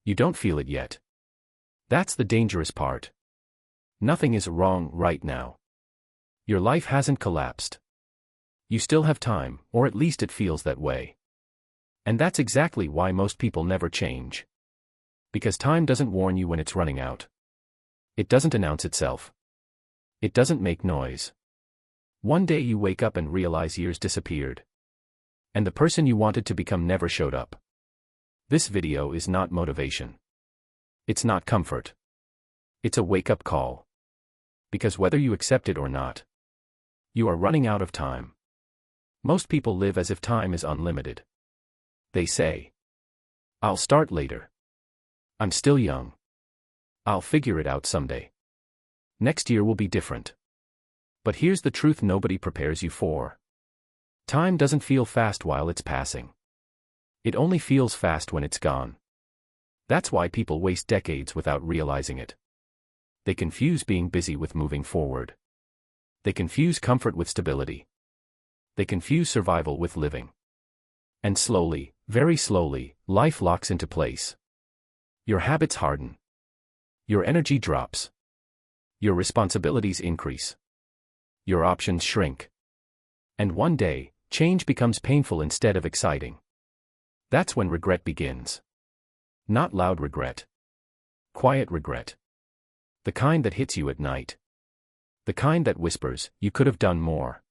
You don't feel it yet. That's the dangerous part. Nothing is wrong right now. Your life hasn't collapsed. You still have time, or at least it feels that way. And that's exactly why most people never change. Because time doesn't warn you when it's running out. It doesn't announce itself. It doesn't make noise. One day you wake up and realize years disappeared. And the person you wanted to become never showed up. This video is not motivation. It's not comfort. It's a wake-up call. Because whether you accept it or not, you are running out of time. Most people live as if time is unlimited. They say, "I'll start later. I'm still young. I'll figure it out someday. Next year will be different." But here's the truth nobody prepares you for. Time doesn't feel fast while it's passing. It only feels fast when it's gone. That's why people waste decades without realizing it. They confuse being busy with moving forward. They confuse comfort with stability. They confuse survival with living. And slowly, very slowly, life locks into place. Your habits harden. Your energy drops. Your responsibilities increase. Your options shrink. And one day, change becomes painful instead of exciting. That's when regret begins. Not loud regret. Quiet regret. The kind that hits you at night. The kind that whispers, "You could have done more."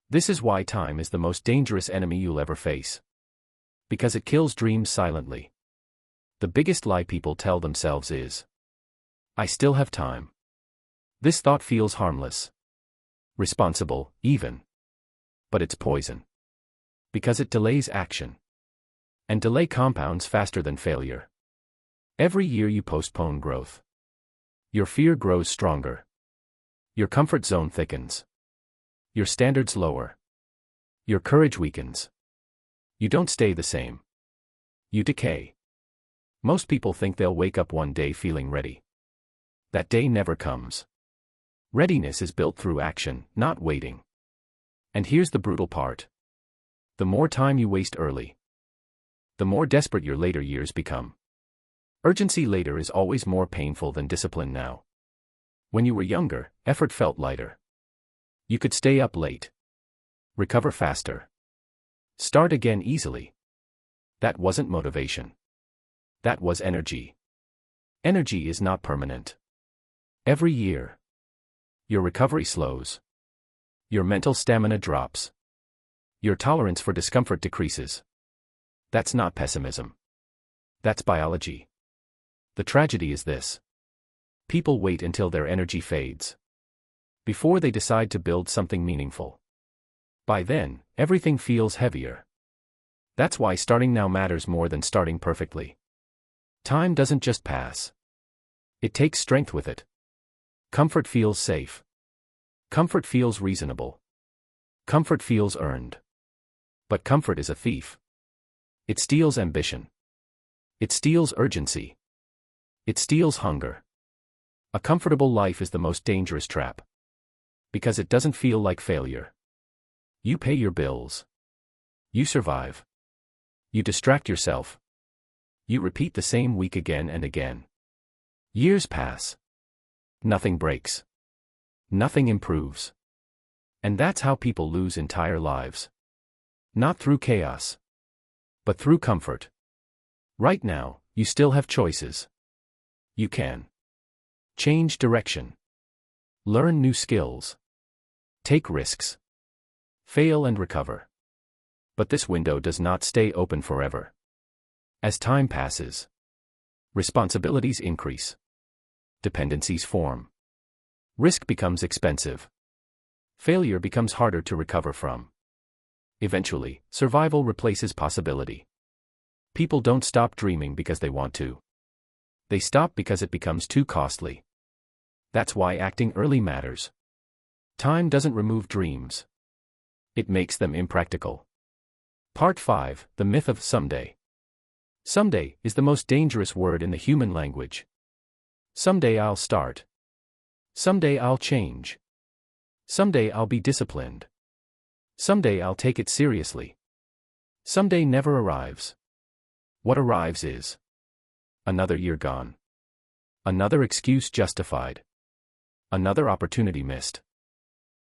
This is why time is the most dangerous enemy you'll ever face. Because it kills dreams silently. The biggest lie people tell themselves is, "I still have time." This thought feels harmless. Responsible, even. But it's poison. Because it delays action. And delay compounds faster than failure. Every year you postpone growth. Your fear grows stronger. Your comfort zone thickens. Your standards lower. Your courage weakens. You don't stay the same. You decay. Most people think they'll wake up one day feeling ready. That day never comes. Readiness is built through action, not waiting. And here's the brutal part. The more time you waste early, the more desperate your later years become. Urgency later is always more painful than discipline now. When you were younger, effort felt lighter. You could stay up late. Recover faster. Start again easily. That wasn't motivation. That was energy. Energy is not permanent. Every year, your recovery slows. Your mental stamina drops. Your tolerance for discomfort decreases. That's not pessimism. That's biology. The tragedy is this. People wait until their energy fades. Before they decide to build something meaningful. By then, everything feels heavier. That's why starting now matters more than starting perfectly. Time doesn't just pass. It takes strength with it. Comfort feels safe. Comfort feels reasonable. Comfort feels earned. But comfort is a thief. It steals ambition. It steals urgency. It steals hunger. A comfortable life is the most dangerous trap. Because it doesn't feel like failure. You pay your bills. You survive. You distract yourself. You repeat the same week again and again. Years pass. Nothing breaks. Nothing improves. And that's how people lose entire lives. Not through chaos. But through comfort. Right now, you still have choices. You can change direction. Learn new skills. Take risks. Fail and recover. But this window does not stay open forever. As time passes, responsibilities increase. Dependencies form. Risk becomes expensive. Failure becomes harder to recover from. Eventually, survival replaces possibility. People don't stop dreaming because they want to. They stop because it becomes too costly. That's why acting early matters. Time doesn't remove dreams. It makes them impractical. Part 5, The Myth of Someday. Someday is the most dangerous word in the human language. Someday I'll start. Someday I'll change. Someday I'll be disciplined. Someday I'll take it seriously. Someday never arrives. What arrives is Another year gone. Another excuse justified. Another opportunity missed.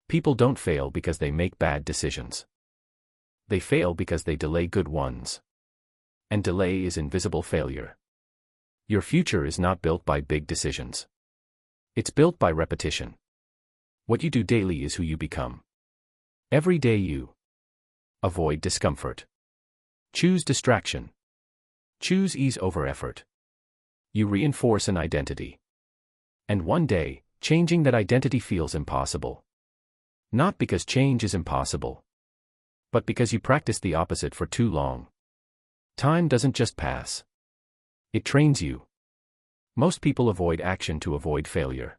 People don't fail because they make bad decisions. They fail because they delay good ones. And delay is invisible failure. Your future is not built by big decisions. It's built by repetition. What you do daily is who you become. Every day you avoid discomfort. Choose distraction. Choose ease over effort. You reinforce an identity. And one day, changing that identity feels impossible. Not because change is impossible, but because you practiced the opposite for too long. Time doesn't just pass. It trains you. Most people avoid action to avoid failure.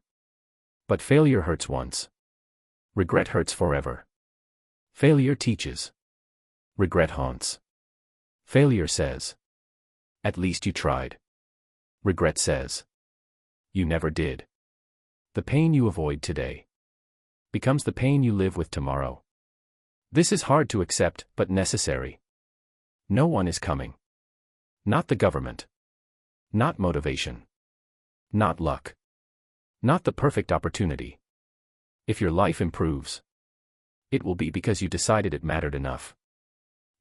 But failure hurts once. Regret hurts forever. Failure teaches. Regret haunts. Failure says, "At least you tried." Regret says, "You never did." The pain you avoid today becomes the pain you live with tomorrow. This is hard to accept, but necessary. No one is coming. Not the government. Not motivation. Not luck. Not the perfect opportunity. If your life improves, it will be because you decided it mattered enough.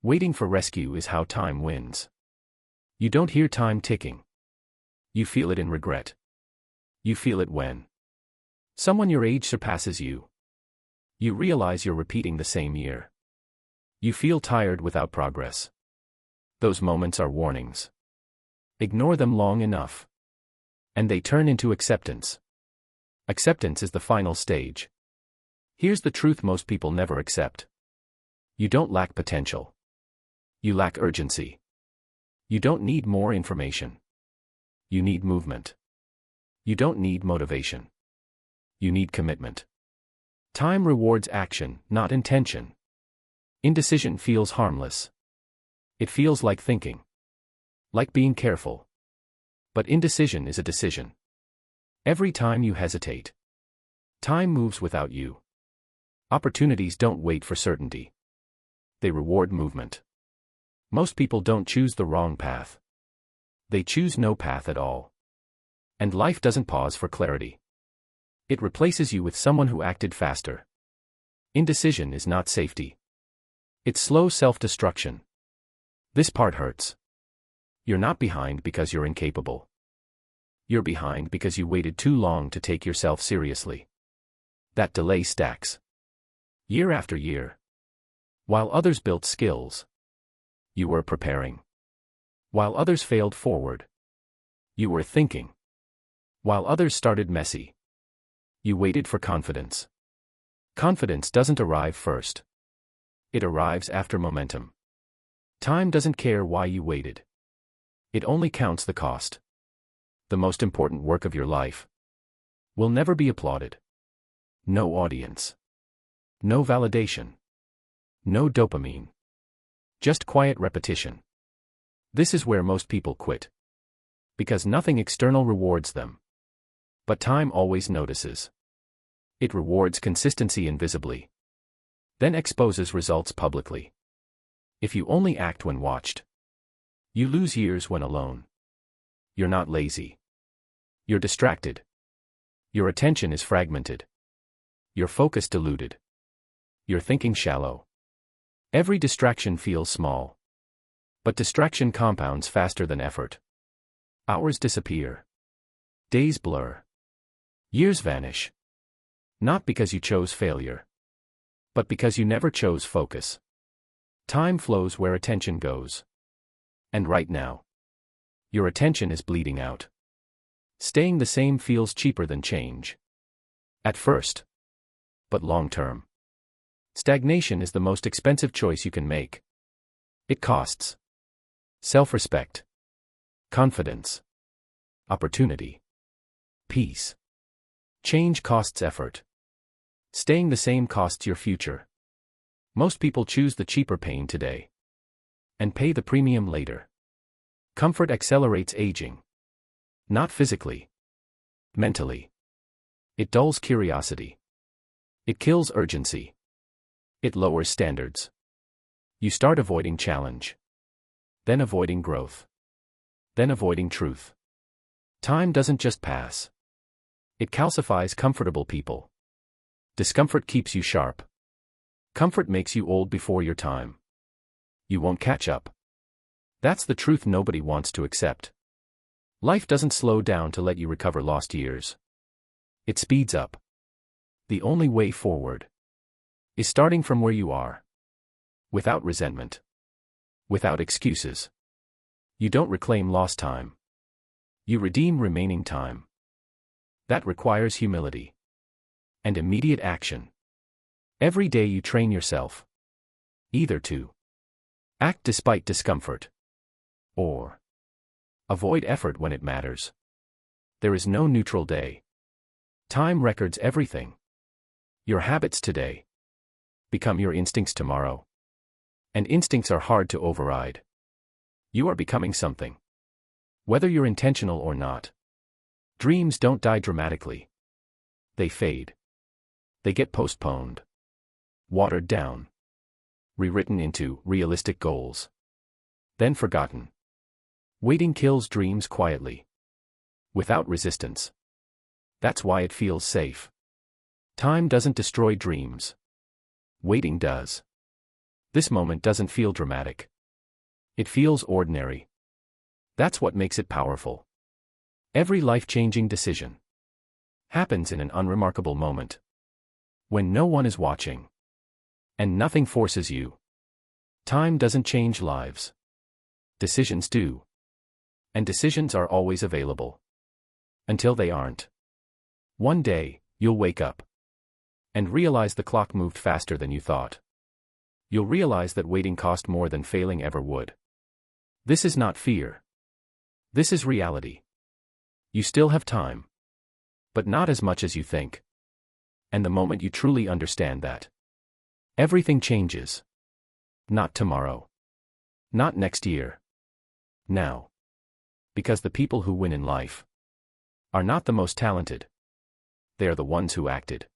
Waiting for rescue is how time wins. You don't hear time ticking. You feel it in regret. You feel it when someone your age surpasses you. You realize you're repeating the same year. You feel tired without progress. Those moments are warnings. Ignore them long enough, and they turn into acceptance. Acceptance is the final stage. Here's the truth most people never accept. You don't lack potential. You lack urgency. You don't need more information. You need movement. You don't need motivation. You need commitment. Time rewards action, not intention. Indecision feels harmless. It feels like thinking. Like being careful. But indecision is a decision. Every time you hesitate, time moves without you. Opportunities don't wait for certainty. They reward movement. Most people don't choose the wrong path. They choose no path at all. And life doesn't pause for clarity. It replaces you with someone who acted faster. Indecision is not safety. It's slow self-destruction. This part hurts. You're not behind because you're incapable. You're behind because you waited too long to take yourself seriously. That delay stacks. Year after year. While others built skills, you were preparing. While others failed forward, you were thinking. While others started messy, you waited for confidence. Confidence doesn't arrive first. It arrives after momentum. Time doesn't care why you waited. It only counts the cost. The most important work of your life will never be applauded. No audience. No validation. No dopamine. Just quiet repetition. This is where most people quit. Because nothing external rewards them. But time always notices. It rewards consistency invisibly. Then exposes results publicly. If you only act when watched, you lose years when alone. You're not lazy. You're distracted. Your attention is fragmented. Your focus diluted. Your thinking shallow. Every distraction feels small. But distraction compounds faster than effort. Hours disappear. Days blur. Years vanish. Not because you chose failure, but because you never chose focus. Time flows where attention goes. And right now, your attention is bleeding out. Staying the same feels cheaper than change. At first. But long term. Stagnation is the most expensive choice you can make. It costs self-respect, confidence, opportunity, peace. Change costs effort. Staying the same costs your future. Most people choose the cheaper pain today and pay the premium later. Comfort accelerates aging. Not physically. Mentally. It dulls curiosity. It kills urgency. It lowers standards. You start avoiding challenge. Then avoiding growth. Then avoiding truth. Time doesn't just pass. It calcifies comfortable people. Discomfort keeps you sharp. Comfort makes you old before your time. You won't catch up. That's the truth nobody wants to accept. Life doesn't slow down to let you recover lost years. It speeds up. The only way forward is starting from where you are. Without resentment. Without excuses. You don't reclaim lost time. You redeem remaining time. That requires humility. And immediate action. Every day you train yourself. Either to act despite discomfort. Or avoid effort when it matters. There is no neutral day. Time records everything. Your habits today become your instincts tomorrow. And instincts are hard to override. You are becoming something. Whether you're intentional or not. Dreams don't die dramatically. They fade. They get postponed. Watered down. Rewritten into realistic goals. Then forgotten. Waiting kills dreams quietly. Without resistance. That's why it feels safe. Time doesn't destroy dreams. Waiting does. This moment doesn't feel dramatic. It feels ordinary. That's what makes it powerful. Every life-changing decision happens in an unremarkable moment. When no one is watching. And nothing forces you. Time doesn't change lives. Decisions do. And decisions are always available. Until they aren't. One day, you'll wake up. And realize the clock moved faster than you thought. You'll realize that waiting cost more than failing ever would. This is not fear. This is reality. You still have time. But not as much as you think. And the moment you truly understand that, everything changes. Not tomorrow. Not next year. Now. Because the people who win in life are not the most talented. They are the ones who acted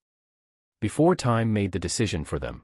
before time made the decision for them.